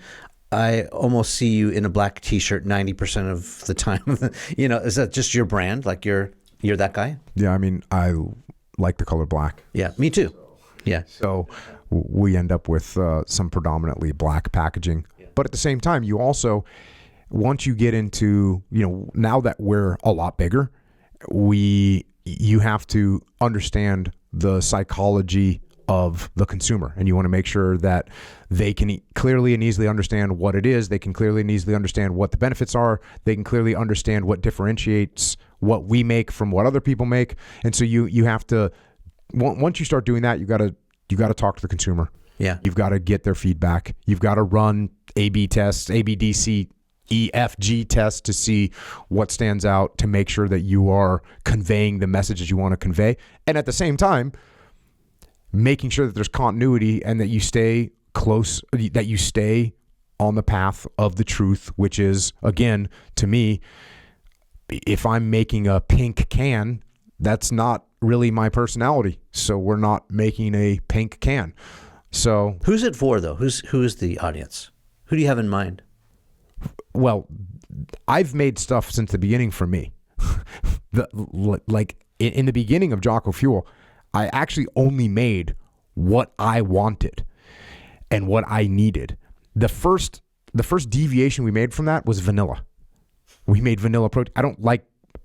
I almost see you in a black T-shirt 90% of the time. Is that just your brand? Like you're that guy? Yeah, I mean, I like the color black. Yeah, me too. Yeah. So we end up with some predominantly black packaging. But at the same time, you also, once you get into, now that we're a lot bigger, you have to understand the psychology of the consumer, and you want to make sure that they can clearly and easily understand what it is. They can clearly and easily understand what the benefits are. They can clearly understand what differentiates what we make from what other people make. And so you have to, once you start doing that, you got to talk to the consumer. Yeah. You've got to get their feedback. You've got to run A/B tests, A, B, D, C, E, F, G tests to see what stands out, to make sure that you are conveying the messages you want to convey. And at the same time, making sure that there's continuity and that you stay close, that you stay on the path of the truth, which is, again, to me, if I'm making a pink can, that's not really my personality. So we're not making a pink can. So who's it for, though? Who is the audience? Who do you have in mind? Well, I've made stuff since the beginning for me. In the beginning of Jocko Fuel, I actually only made what I wanted and what I needed. The first deviation we made from that was vanilla. We made vanilla protein.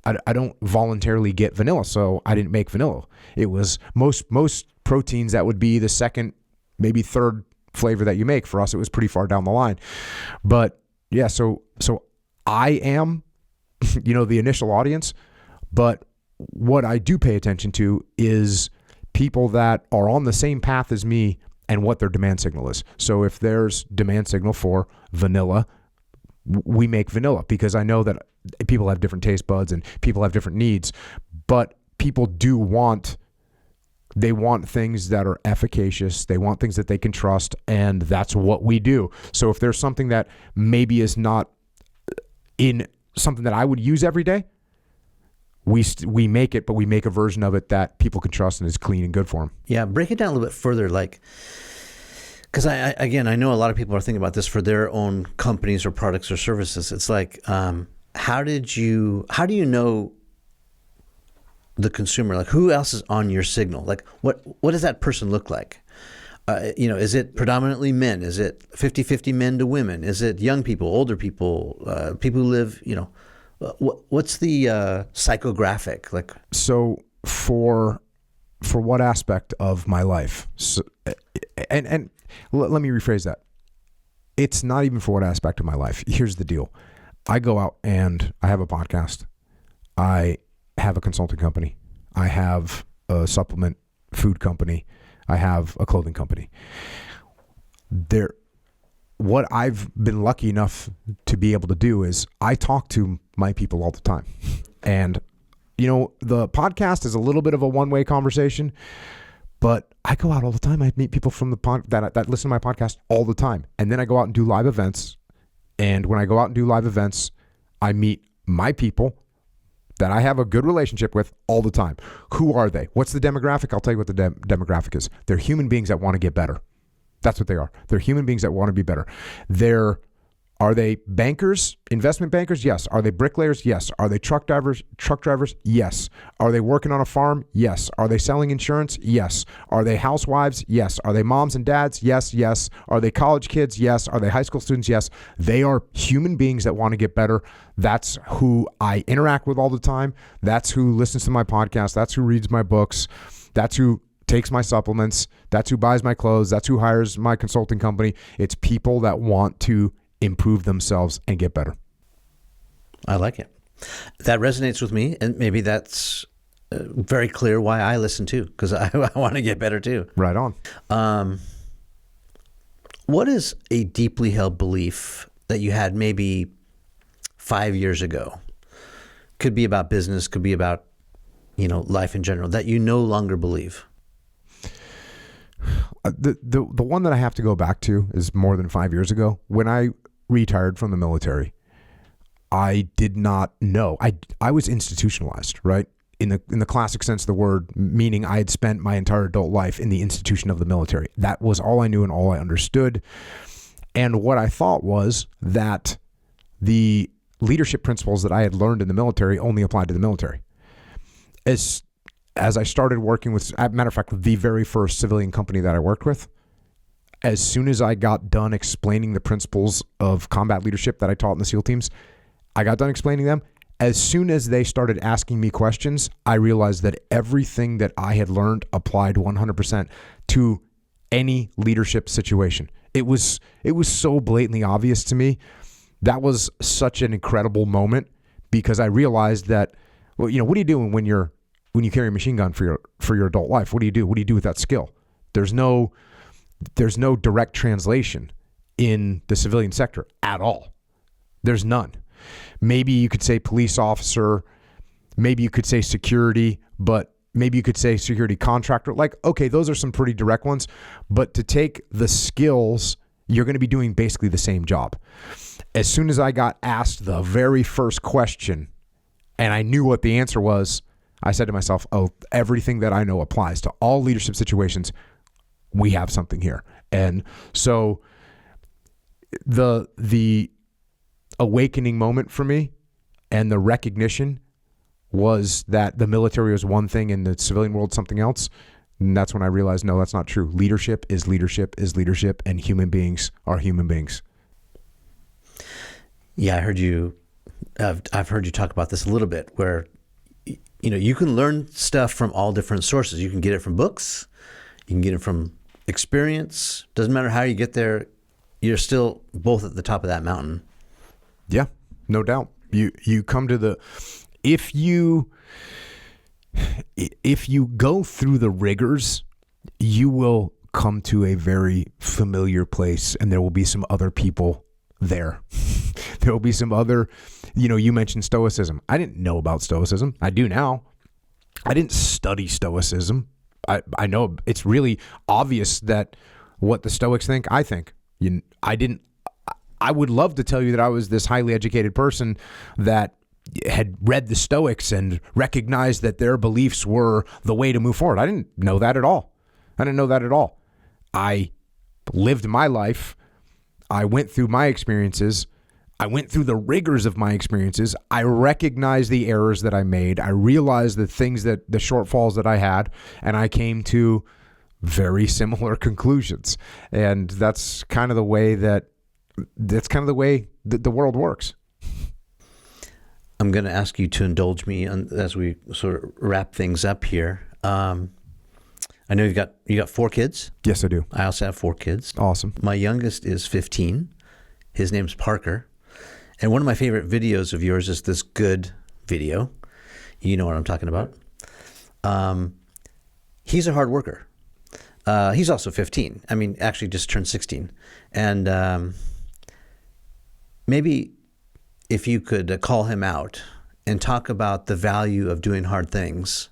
I don't voluntarily get vanilla, so I didn't make vanilla. It was most proteins that would be the second, maybe third flavor that you make. For us, it was pretty far down the line. But yeah, so I am, the initial audience, but what I do pay attention to is people that are on the same path as me and what their demand signal is. So if there's demand signal for vanilla, we make vanilla, because I know that people have different taste buds and people have different needs, but people do want things that are efficacious. They want things that they can trust, and that's what we do. So if there's something that maybe is not in something that I would use every day, we make it, but we make a version of it that people can trust and is clean and good for them. Yeah, break it down a little bit further, because I know a lot of people are thinking about this for their own companies or products or services. It's like, how do you know the consumer? Like, who else is on your signal? Like, what does that person look like? Is it predominantly men? Is it 50-50 men to women? Is it young people, older people, people who live, what's the psychographic like? So for what aspect of my life? So, and let me rephrase that. It's not even for what aspect of my life. Here's the deal. I go out and I have a podcast. I have a consulting company. I have a supplement food company. I have a clothing company. What I've been lucky enough to be able to do is I talk to my people all the time. And, the podcast is a little bit of a one-way conversation, but I go out all the time. I meet people from that listen to my podcast all the time. And then I go out and do live events. And when I go out and do live events, I meet my people that I have a good relationship with all the time. Who are they? What's the demographic? I'll tell you what the demographic is. They're human beings that want to get better. That's what they are. They're human beings that want to be better. Are they bankers, investment bankers? Yes. Are they bricklayers? Yes. Are they truck drivers? Yes. Are they working on a farm? Yes. Are they selling insurance? Yes. Are they housewives? Yes. Are they moms and dads? Yes. Yes. Are they college kids? Yes. Are they high school students? Yes. They are human beings that want to get better. That's who I interact with all the time. That's who listens to my podcast. That's who reads my books. That's who takes my supplements. That's who buys my clothes. That's who hires my consulting company. It's people that want to improve themselves and get better. I like it. That resonates with me, and maybe that's very clear why I listen too, because I want to get better too. Right on. What is a deeply held belief that you had maybe 5 years ago? Could be about business, could be about life in general, that you no longer believe. The one that I have to go back to is more than 5 years ago. When I retired from the military, I did not know. I was institutionalized, right? In the classic sense of the word, meaning I had spent my entire adult life in the institution of the military. That was all I knew and all I understood. And what I thought was that the leadership principles that I had learned in the military only applied to the military. As I started working with, as a matter of fact, the very first civilian company that I worked with, as soon as I got done explaining the principles of combat leadership that I taught in the SEAL teams, I got done explaining them. As soon as they started asking me questions, I realized that everything that I had learned applied 100% to any leadership situation. It was so blatantly obvious to me. That was such an incredible moment, because I realized that, what are you doing when you carry a machine gun for your adult life? What do you do? What do you do with that skill? There's no direct translation in the civilian sector at all. There's none. Maybe you could say police officer, maybe you could say security, but maybe you could say security contractor. Like, okay, those are some pretty direct ones, but to take the skills, you're going to be doing basically the same job. As soon as I got asked the very first question and I knew what the answer was, I said to myself, oh, everything that I know applies to all leadership situations. We have something here. And so the awakening moment for me and the recognition was that the military was one thing and the civilian world something else. And that's when I realized, no, that's not true. Leadership is leadership is leadership, and human beings are human beings. Yeah, I've heard you talk about this a little bit, where you can learn stuff from all different sources. You can get it from books, you can get it from experience. Doesn't matter how you get there, you're still both at the top of that mountain. Yeah, no doubt. You come to the if you go through the rigors, you will come to a very familiar place, and there will be some other people there. There will be some other, you mentioned Stoicism. I didn't know about Stoicism. I do now. I didn't study Stoicism. I know it's really obvious that what the Stoics think, I think. I would love to tell you that I was this highly educated person that had read the Stoics and recognized that their beliefs were the way to move forward. I didn't know that at all. I lived my life. I went through my experiences. I went through the rigors of my experiences. I recognized the errors that I made. I realized the shortfalls that I had, and I came to very similar conclusions. And that's kind of the way that the world works. I'm going to ask you to indulge me as we sort of wrap things up here. I know you got 4 kids. Yes, I do. I also have 4 kids. Awesome. My youngest is 15. His name's Parker. And one of my favorite videos of yours is this good video. You know what I'm talking about. He's a hard worker. He's also 15. I mean, actually just turned 16. And maybe if you could call him out and talk about the value of doing hard things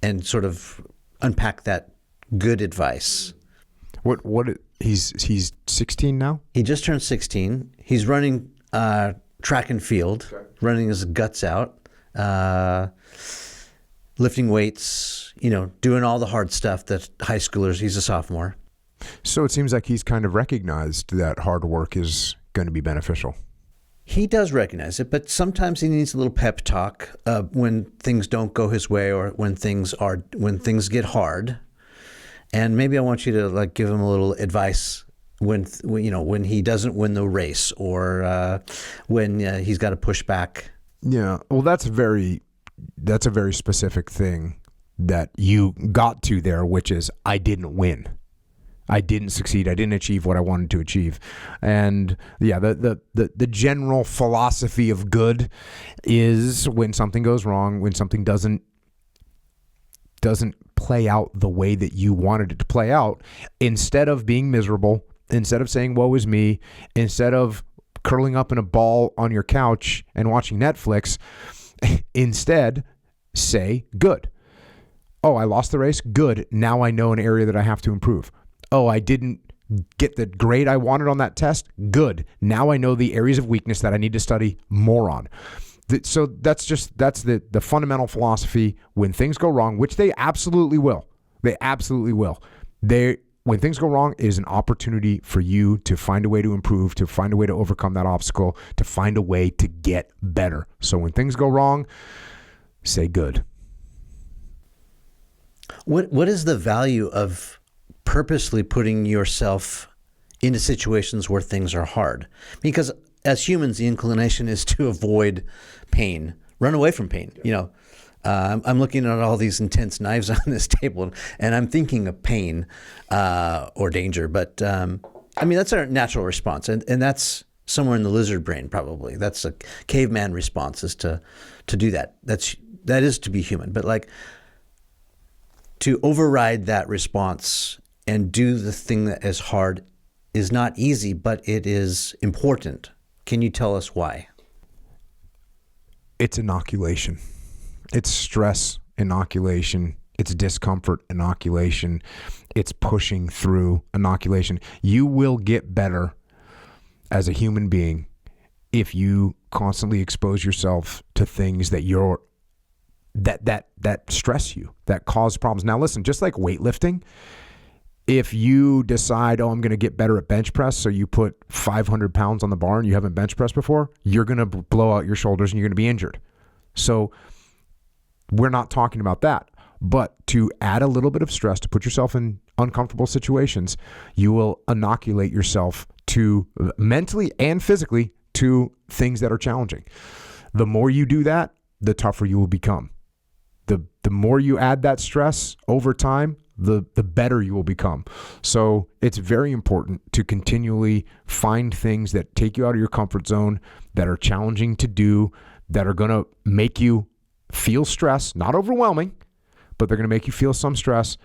and sort of unpack that good advice. What he's 16 now? He just turned 16. He's running track and field, running his guts out, lifting weights, doing all the hard stuff that high schoolers. He's a sophomore. So it seems like he's kind of recognized that hard work is going to be beneficial. He does recognize it, but sometimes he needs a little pep talk when things don't go his way or when things get hard. And maybe I want you to give him a little advice when he doesn't win the race or when he's got to push back. Yeah, well, that's a very specific thing that you got to there, which is I didn't win. I didn't succeed. I didn't achieve what I wanted to achieve. And yeah, the general philosophy of good is when something goes wrong, when something doesn't play out the way that you wanted it to play out, instead of being miserable, instead of saying woe is me, instead of curling up in a ball on your couch and watching Netflix, instead say good. Oh, I lost the race. Good. Now I know an area that I have to improve. Oh, I didn't get the grade I wanted on that test. Good. Now I know the areas of weakness that I need to study more on. So that's the fundamental philosophy. When things go wrong, which they absolutely will. When things go wrong, it is an opportunity for you to find a way to improve, to find a way to overcome that obstacle, to find a way to get better. So when things go wrong, say good. What is the value of purposely putting yourself into situations where things are hard? Because as humans, the inclination is to avoid pain, run away from pain. I'm looking at all these intense knives on this table, and I'm thinking of pain or danger. But that's our natural response, and that's somewhere in the lizard brain probably. That's a caveman response, is to do that. That is to be human. But to override that response and do the thing that is hard is not easy, but it is important. Can you tell us why? It's inoculation. It's stress inoculation. It's discomfort inoculation. It's pushing through inoculation. You will get better as a human being if you constantly expose yourself to things that that stress you, that cause problems. Now listen, just like weightlifting, if you decide, I'm going to get better at bench press, so you put 500 pounds on the bar and you haven't bench pressed before, you're going to blow out your shoulders and you're going to be injured. So we're not talking about that. But to add a little bit of stress, to put yourself in uncomfortable situations, you will inoculate yourself to mentally and physically to things that are challenging. The more you do that, the tougher you will become. The more you add that stress over time, the better you will become. So it's very important to continually find things that take you out of your comfort zone, that are challenging to do, that are going to make you feel stress, not overwhelming, but they're going to make you feel some stress.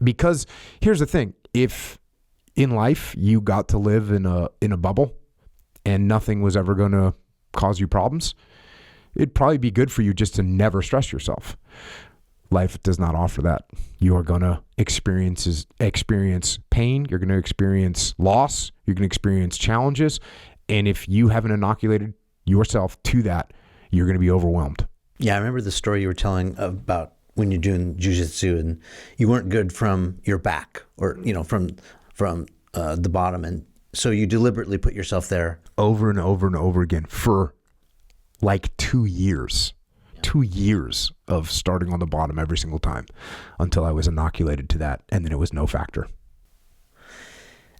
Because here's the thing, if in life you got to live in a bubble and nothing was ever going to cause you problems, it'd probably be good for you just to never stress yourself. Life does not offer that. You are going to experience pain. You're going to experience loss. You're going to experience challenges. And if you haven't inoculated yourself to that, you're going to be overwhelmed. Yeah, I remember the story you were telling about when you're doing jiu-jitsu and you weren't good from your back or, from the bottom. And so you deliberately put yourself there. Over and over and over again for like 2 years. 2 years of starting on the bottom every single time until I was inoculated to that. And then it was no factor.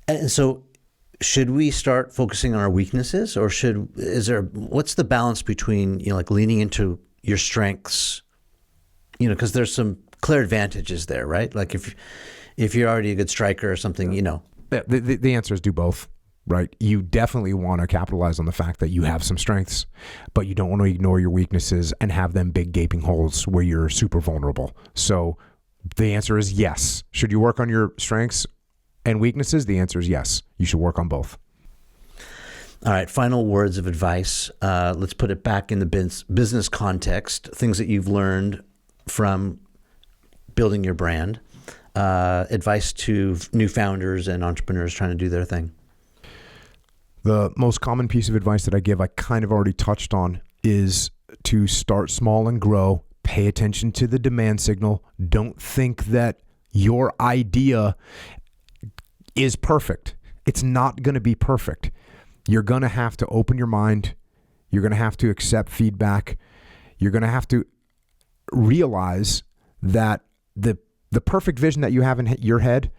And so should we start focusing on our weaknesses, or what's the balance between, like leaning into your strengths, because there's some clear advantages there, right? Like if you're already a good striker or something, The answer is do both. Right? You definitely want to capitalize on the fact that you have some strengths, but you don't want to ignore your weaknesses and have them big gaping holes where you're super vulnerable. So the answer is yes. Should you work on your strengths and weaknesses? The answer is yes. You should work on both. All right. Final words of advice. Let's put it back in the business context, things that you've learned from building your brand, advice to new founders and entrepreneurs trying to do their thing. The most common piece of advice that I give, I kind of already touched on, is to start small and grow. Pay attention to the demand signal. Don't think that your idea is perfect. It's not going to be perfect. You're going to have to open your mind. You're going to have to accept feedback. You're going to have to realize that the perfect vision that you have in your head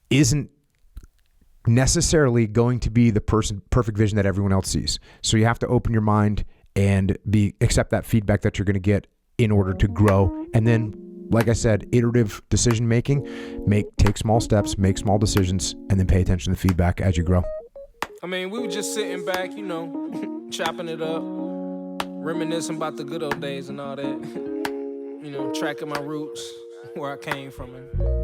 isn't necessarily going to be the perfect vision that everyone else sees. So you have to open your mind and accept that feedback that you're going to get in order to grow. And then, like I said, iterative decision making, take small steps, make small decisions, and then pay attention to the feedback as you grow. I mean, we were just sitting back, chopping it up, reminiscing about the good old days and all that, tracking my roots, where I came from. And